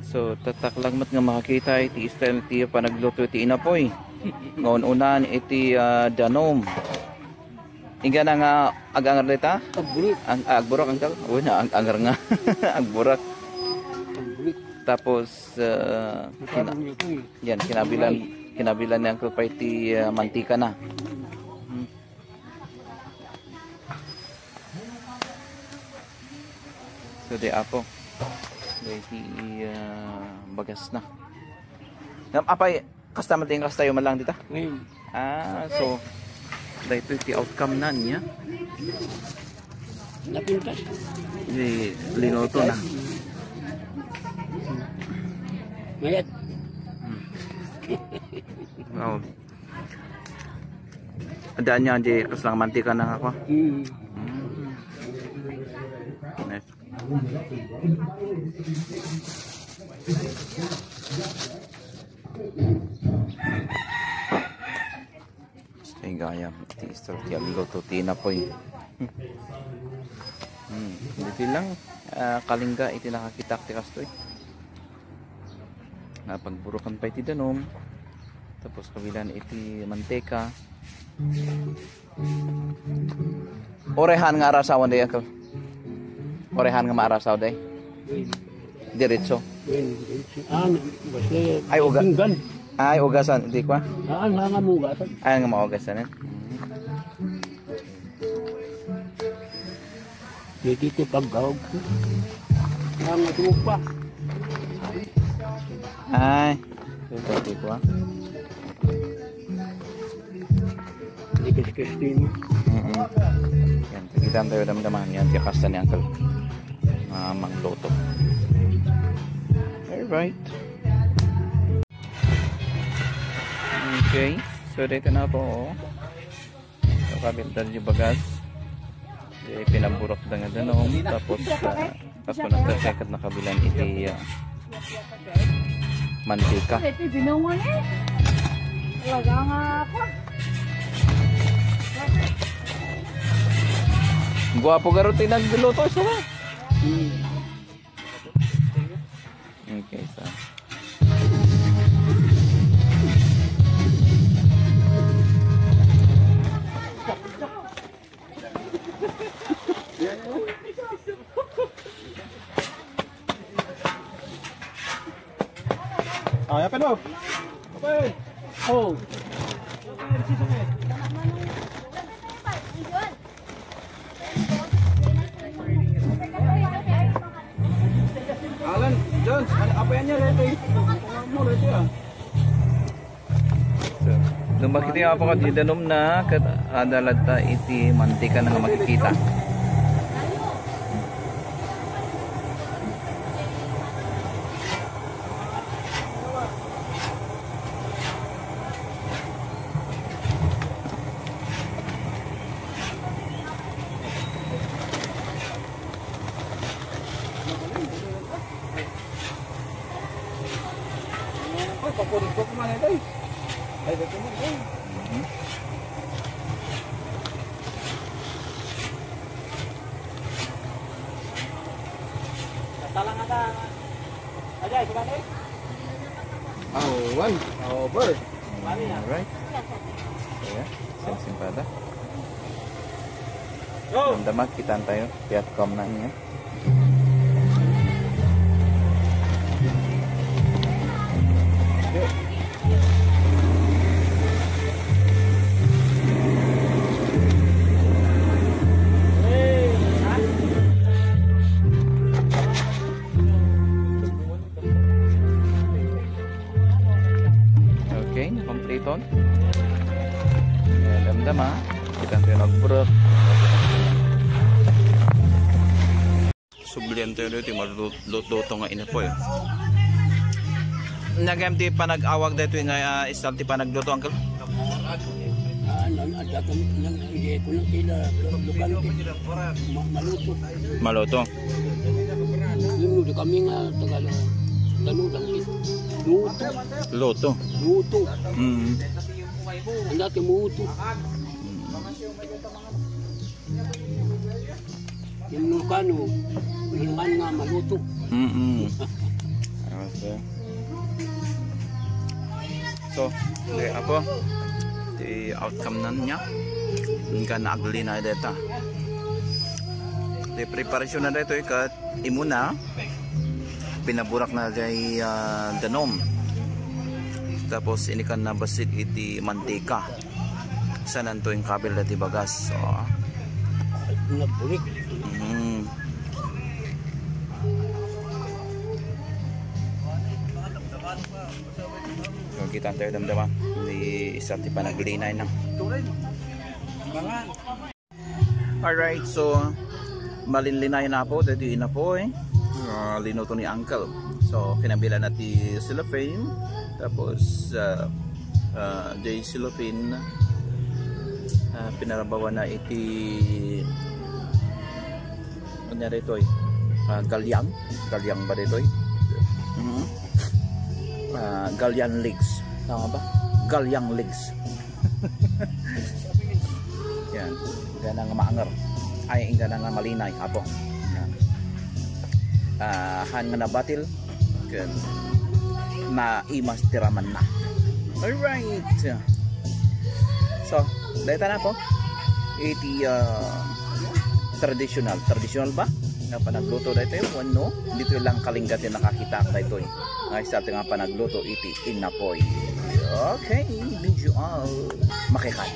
So tatak lang mat nga makakita iti style ti panagluto iti inapoy. Ngayon unan iti danom. Inga na nga agangar dita? Agburik. Ang agburak angkal? O na agangar nga. Agburak. Agburik. Tapos yan kinabilan ni Uncle pa iti mantika na. So di apo. Iti bagas na. Apay customer ting kastayo man lang dita. Ngayon. So dito iti outcome na niya. Napintas. Di linoto na. Mayat. Wow. Adaan niya di kaslang mantika na ako. Nice. Stay gayam. Iti luto tina po yun. Dito lang kalingga iti nakakitak ti kastoy. Pagburukan pa iti danom. Tapos kabilan iti manteka. Orehan nga arasawan day ako. Orehan nga maarasaw day. Diretso. Ay uga. Ay ugasan di kwa. Nga mo ugasan. Ay nga maugasan. Dito paggawag. Nga tupa. Ay. Ito di kwa. Dikis-kistin. Yan, kita tayo damdaman yan kaya kasta ni Uncle mangloto. Alright. Okay, so dito na po so kabintan yung bagas pinamburok na nga danom tapos ako nagkasekat na kabilan iti mantika. Ito binungan eh. Talaga nga ako. Guwapo garo tinagluto siya. Okay, so. Ah, ya penuh. Oke. Oh. Alan, Jones, apa yan niya rete? Mo rete ah. So, lumakiti nga po ka di danom na kadalata iti mantika na nga makikita. Papunin ko kemana ito eh? Ay, dito mo ito. Talang ada. Ajay, sebentar. Oh, one. Over. Alright. Ayan, simpada. Go! Damdaman kita tayo. Piatcom na niya. Okay, kompleton. Damdama, kita tayo nagburot. Sublian tayo dito, maluto nga ina po eh. Nag-empty pa nag-awag dito nga isang ti pa nagluto, Uncle? Maluto. Yung kami nga Tagalog. Taludan luto. Luto. Luto. Mm. Ang dati muto. Yung Lucano, yung nga maluto. Okay. So, di apa? Di outcome niya. Hingga naagli na dito. Di preparasyon na dito ikat imuna. Pinaburak na jay danom. Tapos ini kan na basit iti mantika. Sanan to yung kabel dati bagas. So, Nagbulik. So, kita tayo damdama. Hindi isa ti panaglinay na. Alright, so malinlinay na po. Dito na po linuto ni Uncle. So, kinabila na ti cellophane. Tapos, day cellophane. Pinarabawan na iti kanya rito galyang ba rito galyang legs, tama ba? Galyang legs. Yan, ganang maangar ay ganang malinay apo. Han nga nabatil na imas tiraman na. Alright, so dito na po iti traditional ba nga panagluto dito no dito lang kalinggatin nakakita ang dito ay sa ating panagluto iti inapoy. Okay, did you all makikan